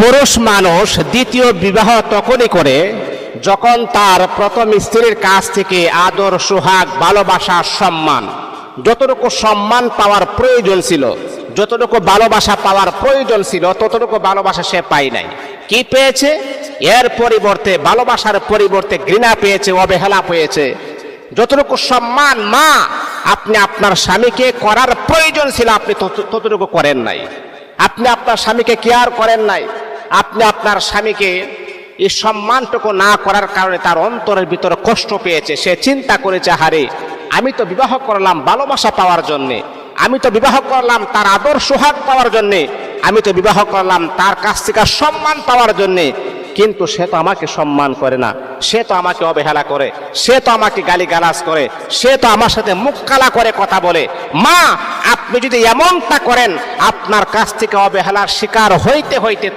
পুরুষ মানুষ দ্বিতীয় বিবাহ তখনই করে যখন তার প্রথম স্ত্রীর কাছ থেকে আদর, সোহাগ, ভালোবাসা, সম্মান, যতটুকু সম্মান পাওয়ার প্রয়োজন ছিল, যতটুকু ভালোবাসা পাওয়ার প্রয়োজন ছিল, ততটুকু ভালোবাসা সে পায় নাই। কি পেয়েছে? এর পরিবর্তে, ভালোবাসার পরিবর্তে ঘৃণা পেয়েছে, অবহেলা পেয়েছে। যতটুকু সম্মান মা আপনি আপনার স্বামীকে করার প্রয়োজন ছিল, আপনি ততটুকু করেন নাই। আপনি আপনার স্বামীকে কেয়ার করেন নাই। আপনি আপনার স্বামীকে এই সম্মানটুকু না করার কারণে তার অন্তরের ভিতরে কষ্ট পেয়েছে। সে চিন্তা করেছে, হারে আমি তো বিবাহ করলাম ভালোবাসা পাওয়ার জন্যে, আমি তো বিবাহ করলাম তার আদর সোহাগ পাওয়ার জন্যে, আমি তো বিবাহ করলাম তার কাছ থেকে সম্মান পাওয়ার জন্যে, কিন্তু সে তো আমাকে সম্মান করে না, সে তো আমাকে অবহেলা করে, সে তো আমাকে গালিগালাজ করে, সে তো আমার সাথে মুখ কালা করে কথা বলে। মা আপনি যদি এমনটা করেন, আপনার কাছ থেকে অবহেলার শিকার হইতে হইতে